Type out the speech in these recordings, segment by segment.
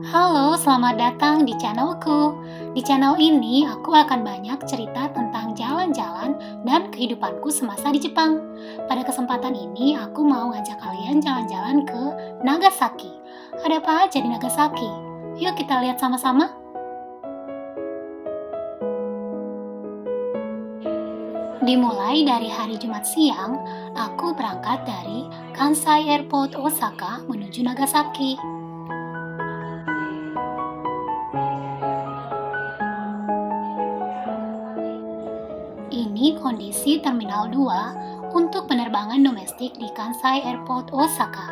Halo, selamat datang di channelku. Di channel ini, aku akan banyak cerita tentang jalan-jalan dan kehidupanku semasa di Jepang. Pada kesempatan ini, aku mau ngajak kalian jalan-jalan ke Nagasaki. Ada apa aja di Nagasaki? Yuk kita lihat sama-sama. Dimulai dari hari Jumat siang, aku berangkat dari Kansai Airport Osaka menuju Nagasaki. Ini kondisi Terminal 2 untuk penerbangan domestik di Kansai Airport Osaka.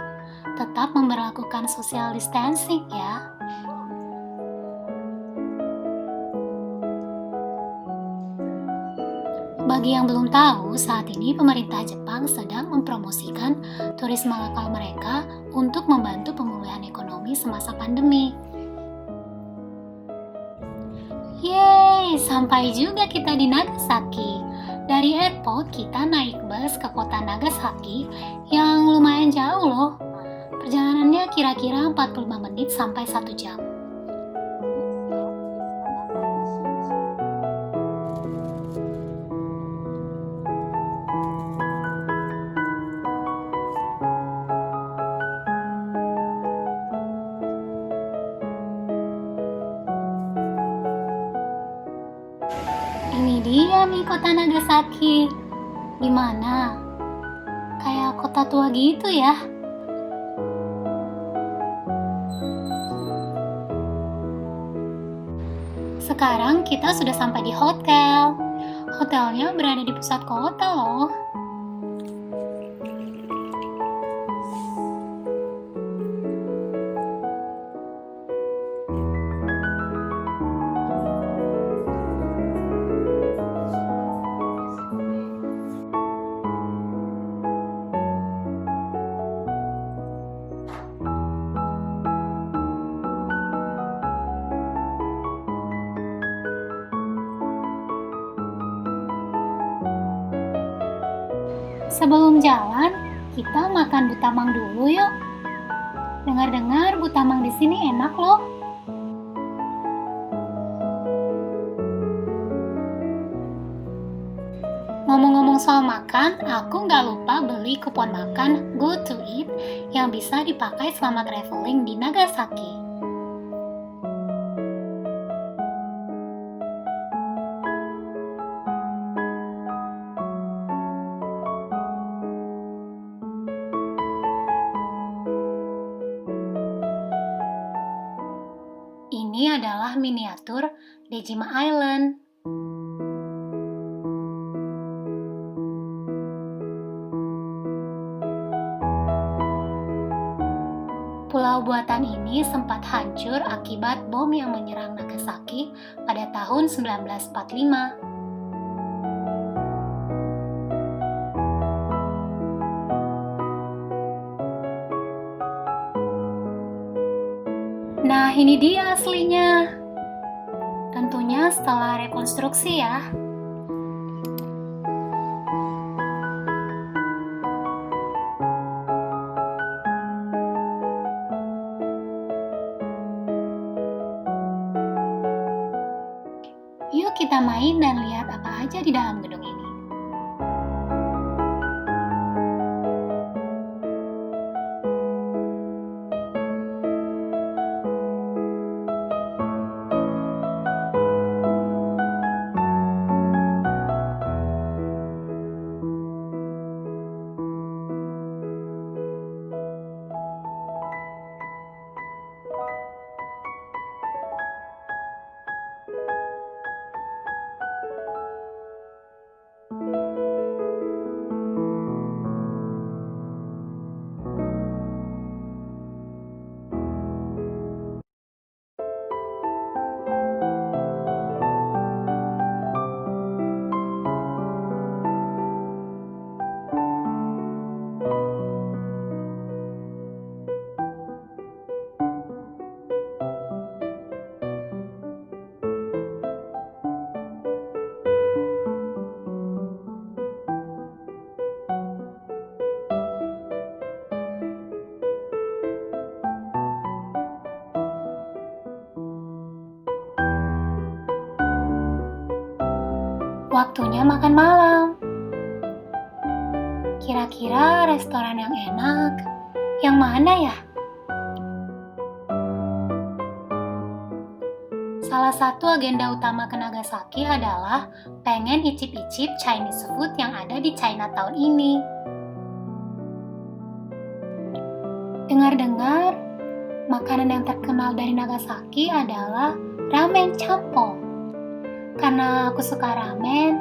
Tetap memperlakukan social distancing ya. Bagi yang belum tahu, saat ini pemerintah Jepang sedang mempromosikan turisme lokal mereka untuk membantu pemulihan ekonomi semasa pandemi. Yeay, sampai juga kita di Nagasaki. Dari airport kita naik bus ke kota Nagasaki yang lumayan jauh loh. Perjalanannya kira-kira 45 menit sampai 1 jam. Ini dia nih kota Nagasaki. Gimana? Kayak kota tua gitu ya? Sekarang kita sudah sampai di hotel. Hotelnya berada di pusat kota loh. Sebelum jalan, kita makan butamang dulu yuk. Dengar-dengar butamang di sini enak loh. Ngomong-ngomong soal makan, aku nggak lupa beli kupon makan Go to Eat yang bisa dipakai selama traveling di Nagasaki. Ini adalah miniatur Dejima Island. Pulau buatan ini sempat hancur akibat bom yang menyerang Nagasaki pada tahun 1945. Nah, ini dia aslinya. Tentunya setelah rekonstruksi ya. Yuk kita main dan lihat apa aja di dalam gedung ini. Waktunya makan malam. Kira-kira restoran yang enak, yang mana ya? Salah satu agenda utama ke Nagasaki adalah pengen icip-icip Chinese food yang ada di Chinatown ini. Dengar-dengar, makanan yang terkenal dari Nagasaki adalah ramen champong. Karena aku suka ramen,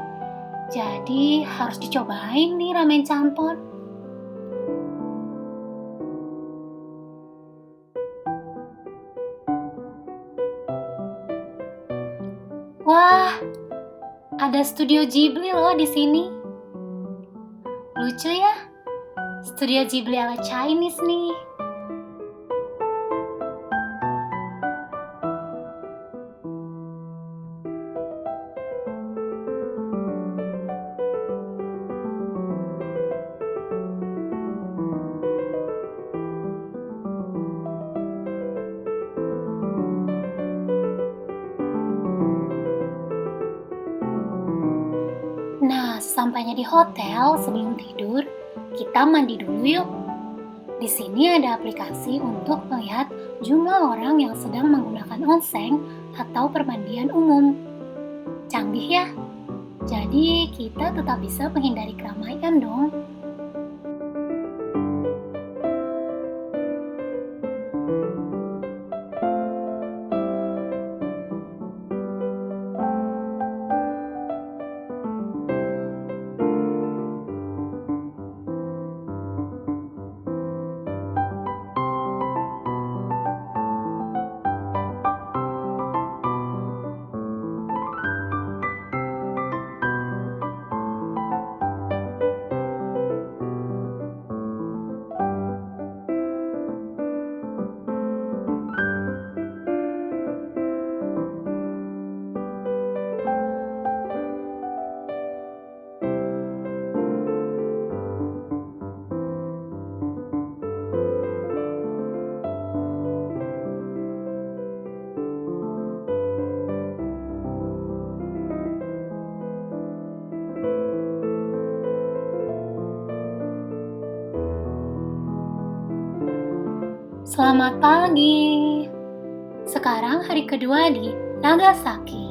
jadi harus dicobain nih ramen champong. Wah, ada studio Ghibli loh di sini. Lucu ya, studio Ghibli ala Chinese nih. Nah, sampainya di hotel sebelum tidur, kita mandi dulu yuk. Di sini ada aplikasi untuk melihat jumlah orang yang sedang menggunakan onsen atau permandian umum. Canggih ya? Jadi kita tetap bisa menghindari keramaian dong. Selamat pagi. Sekarang hari kedua di Nagasaki.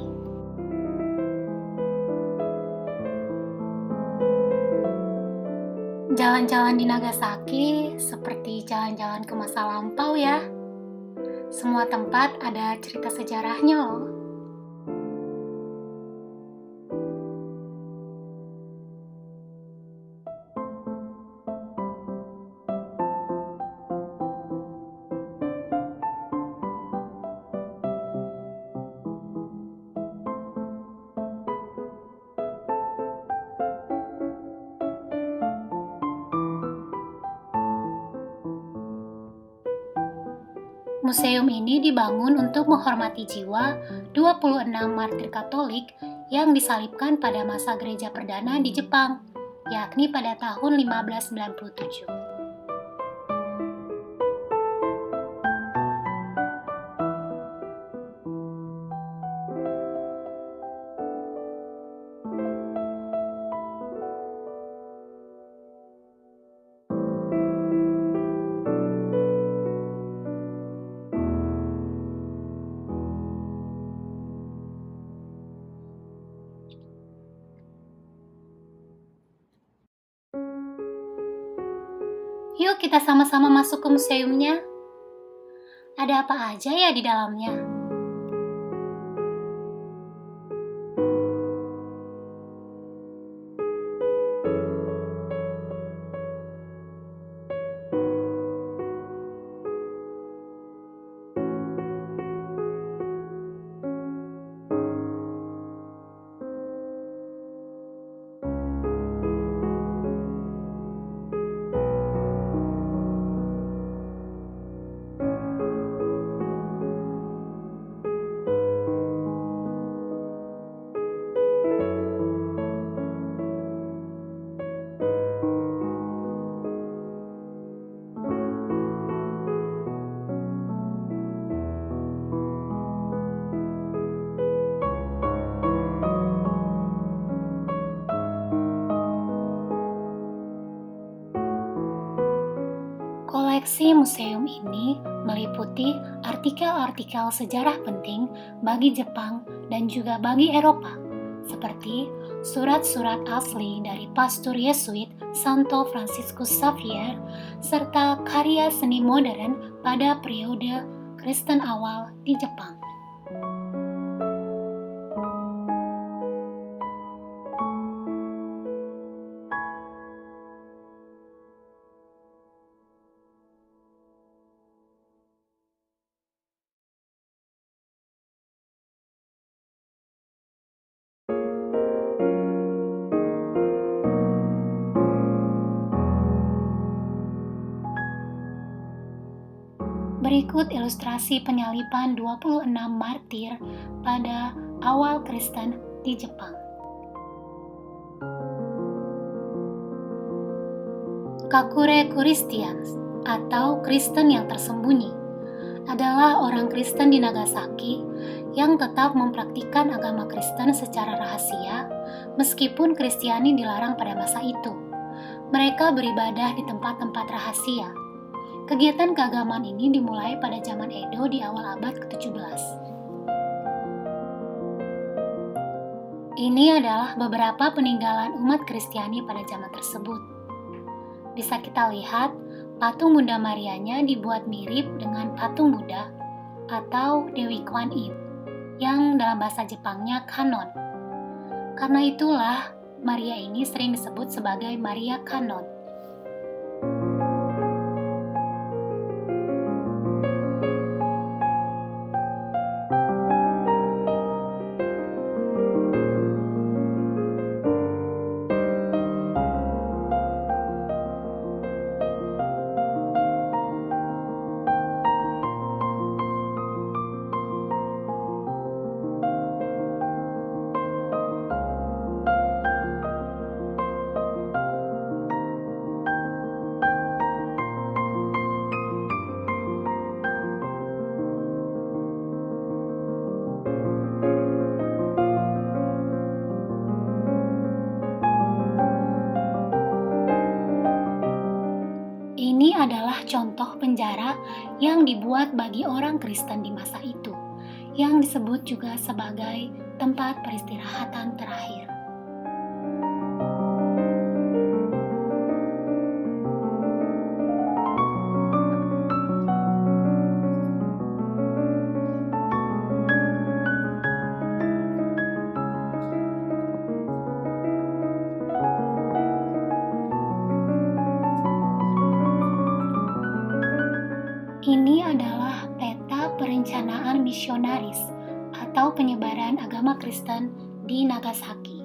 Jalan-jalan di Nagasaki seperti jalan-jalan ke masa lampau ya. Semua tempat ada cerita sejarahnya loh. Museum ini dibangun untuk menghormati jiwa 26 martir Katolik yang disalibkan pada masa gereja perdana di Jepang, yakni pada tahun 1597. Yuk kita sama-sama masuk ke museumnya. Ada apa aja ya di dalamnya? Koleksi museum ini meliputi artikel-artikel sejarah penting bagi Jepang dan juga bagi Eropa, seperti surat-surat asli dari pastor Yesuit Santo Franciscus Xavier, serta karya seni modern pada periode Kristen awal di Jepang. Berikut ilustrasi penyalipan 26 martir pada awal Kristen di Jepang. Kakure Christians atau Kristen yang tersembunyi adalah orang Kristen di Nagasaki yang tetap mempraktikkan agama Kristen secara rahasia meskipun Kristiani dilarang pada masa itu. Mereka beribadah di tempat-tempat rahasia. Kegiatan keagamaan ini dimulai pada zaman Edo di awal abad ke-17. Ini adalah beberapa peninggalan umat Kristiani pada zaman tersebut. Bisa kita lihat, patung Bunda Marianya dibuat mirip dengan patung Buddha atau Dewi Kuan Yin, yang dalam bahasa Jepangnya Kanon. Karena itulah, Maria ini sering disebut sebagai Maria Kanon. Ini adalah contoh penjara yang dibuat bagi orang Kristen di masa itu, yang disebut juga sebagai tempat peristirahatan terakhir. Ini adalah peta perencanaan misionaris atau penyebaran agama Kristen di Nagasaki.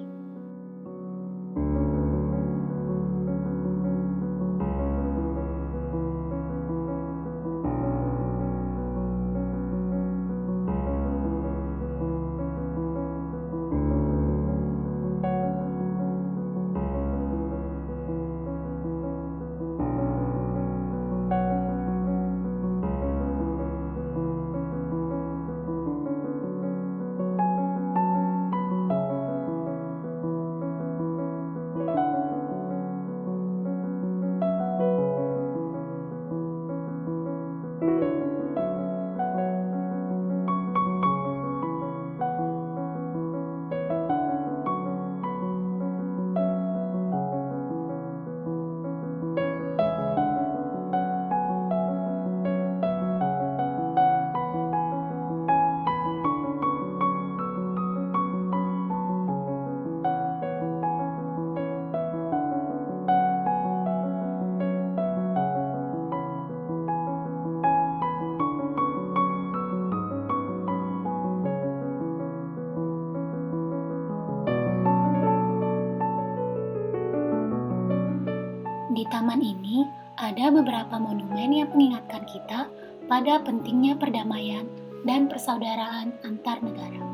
Di taman ini ada beberapa monumen yang mengingatkan kita pada pentingnya perdamaian dan persaudaraan antar negara.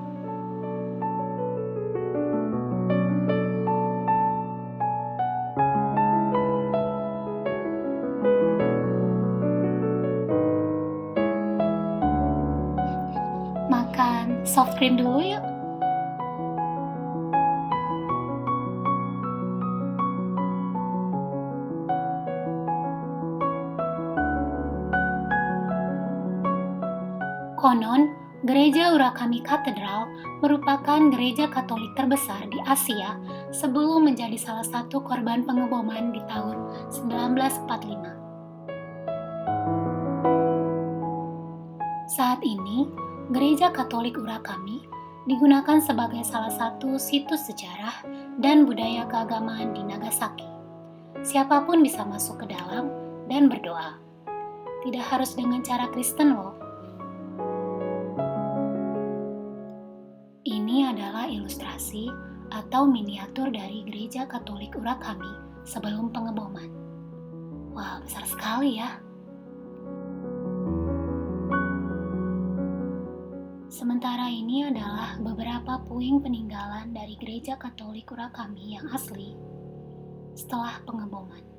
Makan soft cream dulu yuk. Konon, Gereja Urakami Katedral merupakan gereja Katolik terbesar di Asia sebelum menjadi salah satu korban pengeboman di tahun 1945. Saat ini, Gereja Katolik Urakami digunakan sebagai salah satu situs sejarah dan budaya keagamaan di Nagasaki. Siapapun bisa masuk ke dalam dan berdoa. Tidak harus dengan cara Kristen loh. Ini adalah ilustrasi atau miniatur dari Gereja Katolik Urakami sebelum pengeboman. Wah, besar sekali ya. Sementara ini adalah beberapa puing peninggalan dari Gereja Katolik Urakami yang asli setelah pengeboman.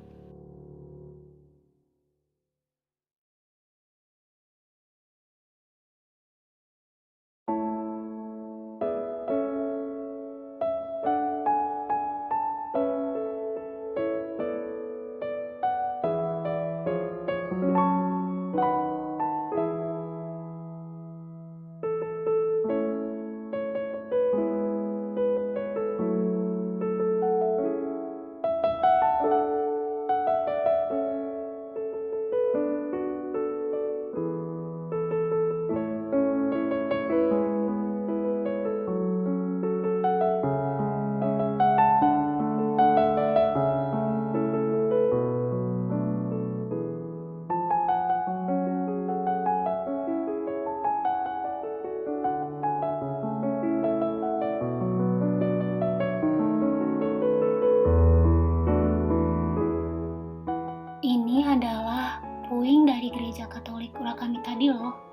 Ini adalah puing dari Gereja Katolik Urakami tadi loh.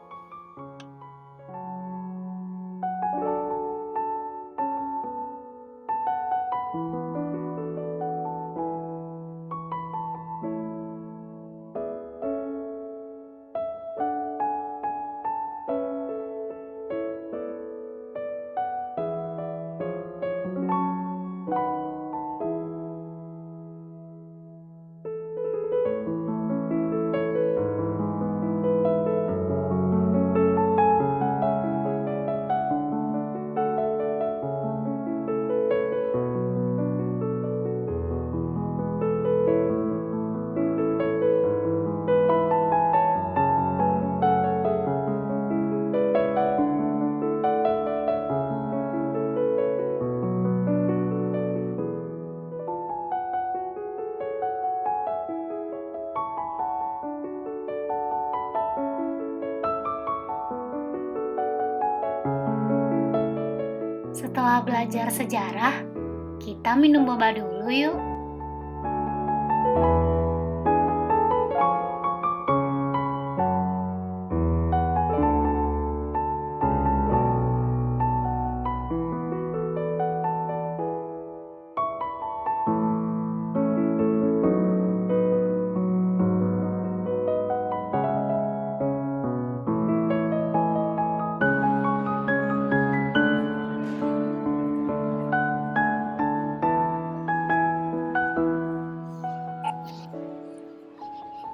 Setelah belajar sejarah, kita minum boba dulu yuk.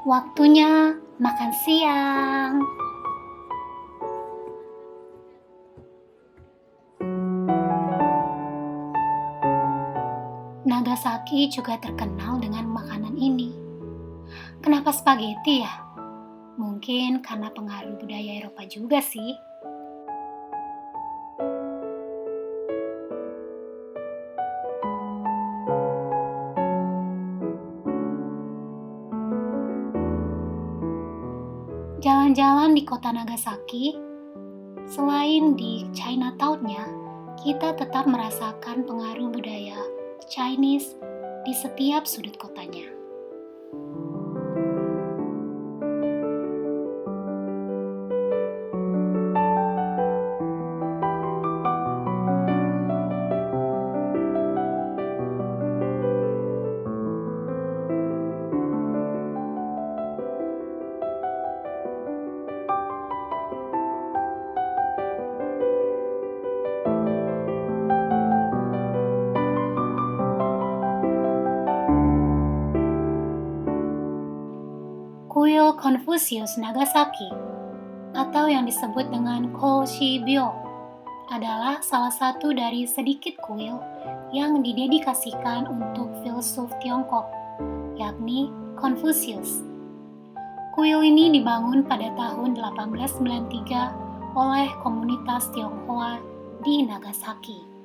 Waktunya makan siang. Nagasaki juga terkenal dengan makanan ini. Kenapa spaghetti ya? Mungkin karena pengaruh budaya Eropa juga sih. Jalan-jalan di kota Nagasaki, selain di Chinatown-nya, kita tetap merasakan pengaruh budaya Chinese di setiap sudut kotanya. Kuil Confucius Nagasaki. atau yang disebut dengan Koshibyo, adalah salah satu dari sedikit kuil yang didedikasikan untuk filsuf Tiongkok, yakni Confucius. Kuil ini dibangun pada tahun 1893 oleh komunitas Tionghoa di Nagasaki.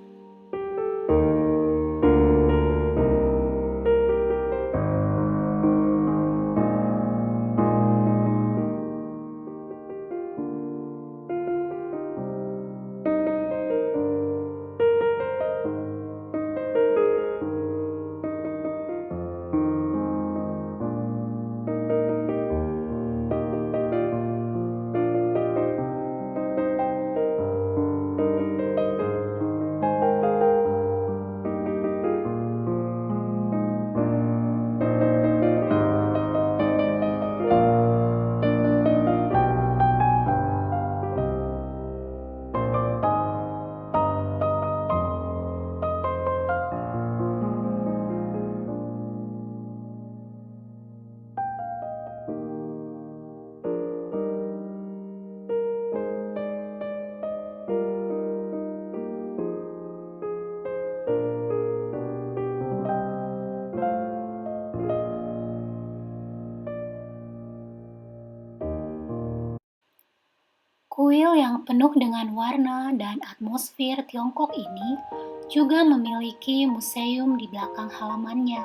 Kuil yang penuh dengan warna dan atmosfer Tiongkok ini juga memiliki museum di belakang halamannya.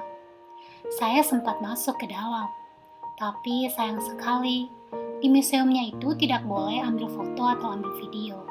Saya sempat masuk ke dalam, tapi sayang sekali, di museumnya itu tidak boleh ambil foto atau ambil video.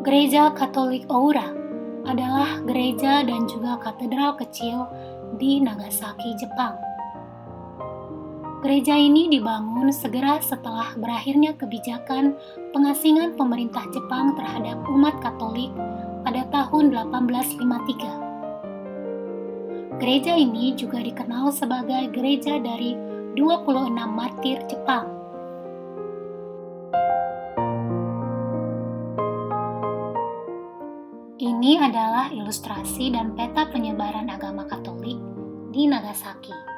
Gereja Katolik Oura adalah gereja dan juga katedral kecil di Nagasaki, Jepang. Gereja ini dibangun segera setelah berakhirnya kebijakan pengasingan pemerintah Jepang terhadap umat Katolik pada tahun 1853. Gereja ini juga dikenal sebagai gereja dari 26 martir Jepang. Ini adalah ilustrasi dan peta penyebaran agama Katolik di Nagasaki.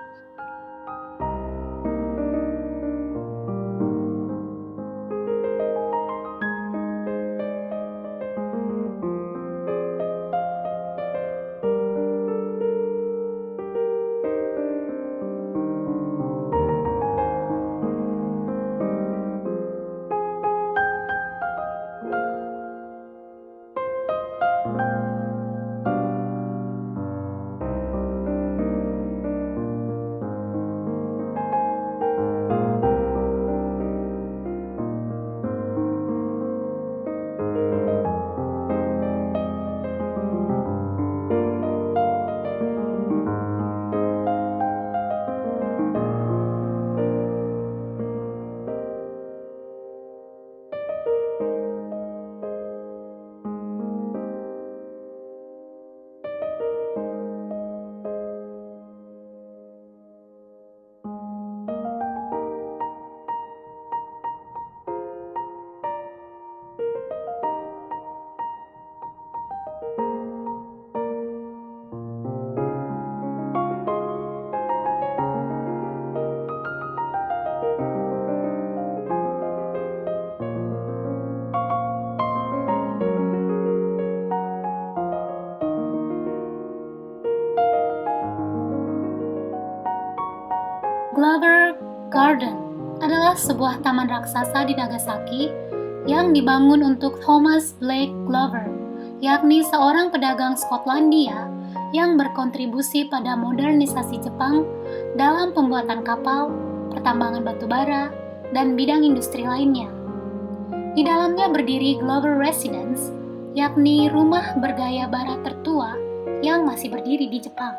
Glover Garden adalah sebuah taman raksasa di Nagasaki yang dibangun untuk Thomas Blake Glover, yakni seorang pedagang Skotlandia yang berkontribusi pada modernisasi Jepang dalam pembuatan kapal, pertambangan batu bara, dan bidang industri lainnya. Di dalamnya berdiri Glover Residence, yakni rumah bergaya barat tertua yang masih berdiri di Jepang.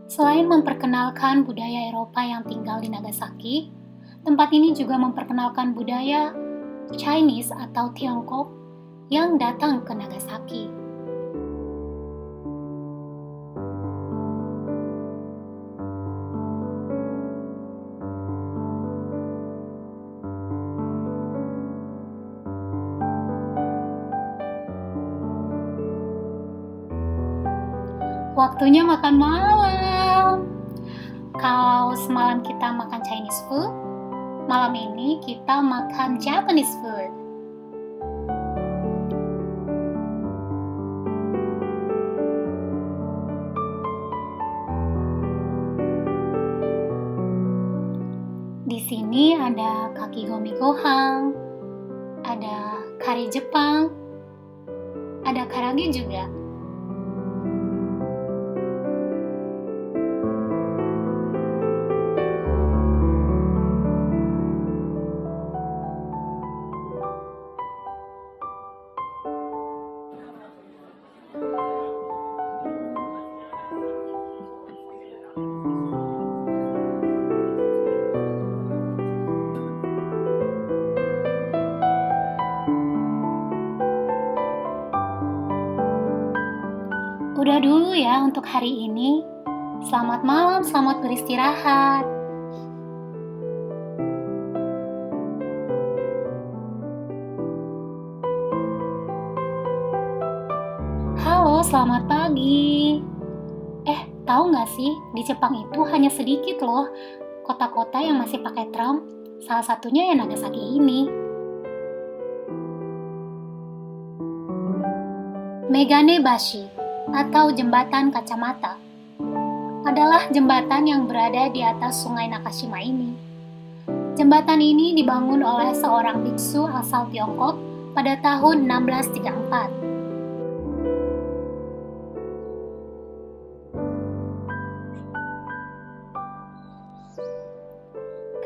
Selain memperkenalkan budaya Eropa yang tinggal di Nagasaki, tempat ini juga memperkenalkan budaya Chinese atau Tiongkok yang datang ke Nagasaki. Waktunya makan malam. Kalau semalam kita makan Chinese food, malam ini kita makan Japanese food. Di sini ada kakigomi gohan, ada kari Jepang, ada karage juga. Udah dulu ya untuk hari ini. Selamat malam, selamat beristirahat. Halo, selamat pagi. Tahu nggak sih, di Jepang itu hanya sedikit loh kota-kota yang masih pakai tram. Salah satunya ya Nagasaki ini. Meganebashi atau jembatan kacamata adalah jembatan yang berada di atas sungai Nakashima ini. Jembatan ini dibangun oleh seorang biksu asal Tiongkok pada tahun 1634.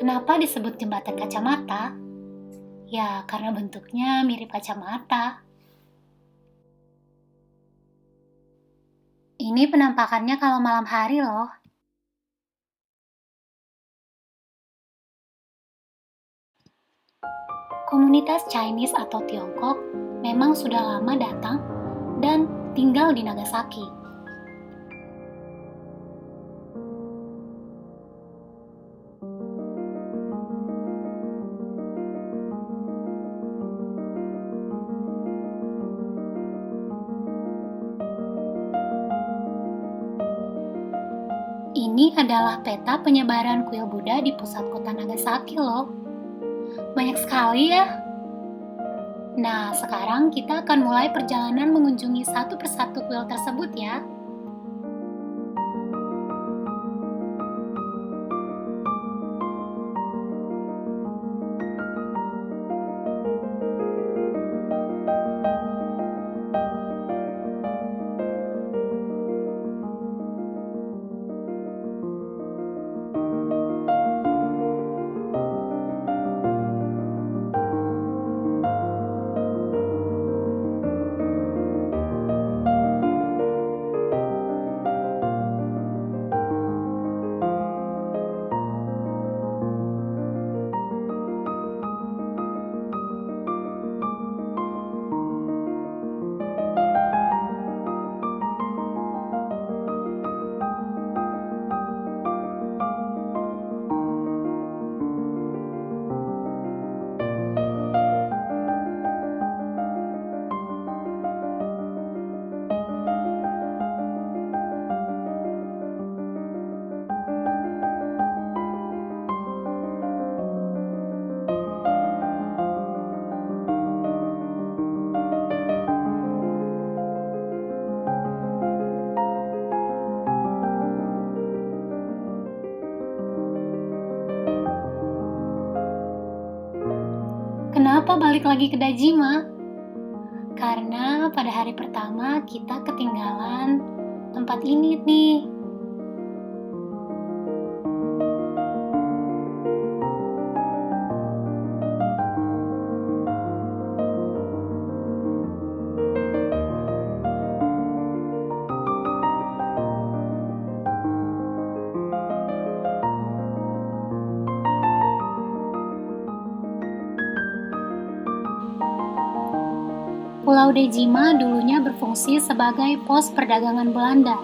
Kenapa disebut jembatan kacamata? Ya, karena bentuknya mirip kacamata. Ini penampakannya kalau malam hari loh. Komunitas Chinese atau Tiongkok memang sudah lama datang dan tinggal di Nagasaki. Ini adalah peta penyebaran kuil Buddha di pusat kota Nagasaki loh. Banyak sekali ya. Nah, sekarang kita akan mulai perjalanan mengunjungi satu persatu kuil tersebut ya. Kenapa balik lagi ke Dajima? Karena pada hari pertama kita ketinggalan tempat ini nih. Pulau Dejima dulunya berfungsi sebagai pos perdagangan Belanda.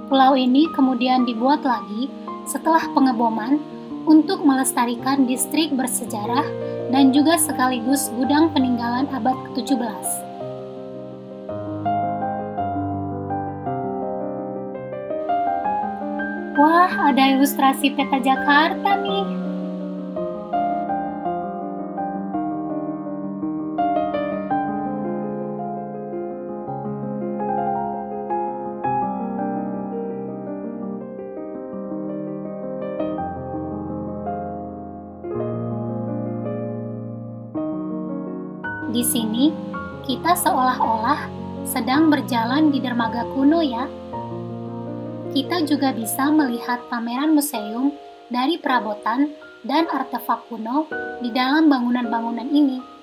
Pulau ini kemudian dibuat lagi setelah pengeboman untuk melestarikan distrik bersejarah dan juga sekaligus gudang peninggalan abad ke-17. Wah, ada ilustrasi peta Jakarta nih. Di sini, kita seolah-olah sedang berjalan di dermaga kuno ya. Kita juga bisa melihat pameran museum dari perabotan dan artefak kuno di dalam bangunan-bangunan ini.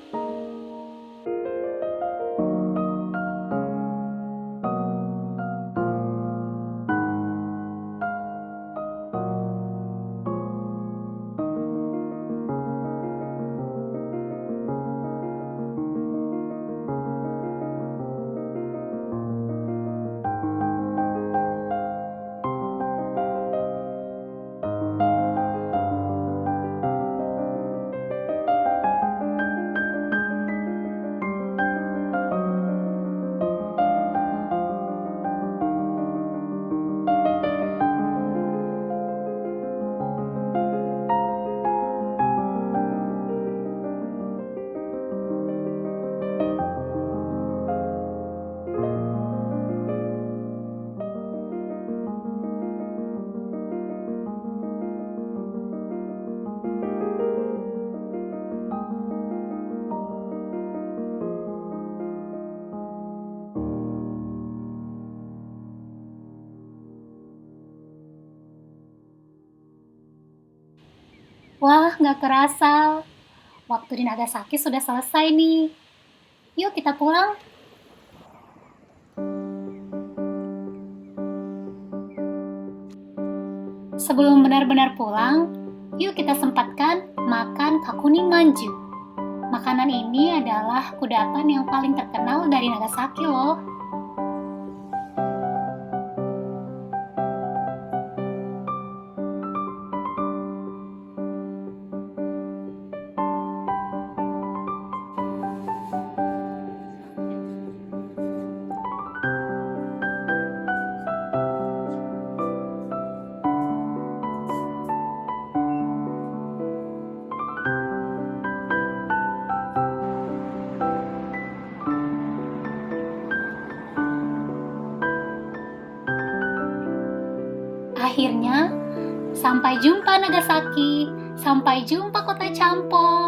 Wah, nggak kerasa. Waktu di Nagasaki sudah selesai nih. Yuk kita pulang. Sebelum benar-benar pulang, yuk kita sempatkan makan kakuning manju. Makanan ini adalah kudapan yang paling terkenal dari Nagasaki loh. Akhirnya, sampai jumpa Nagasaki, sampai jumpa kota Champo.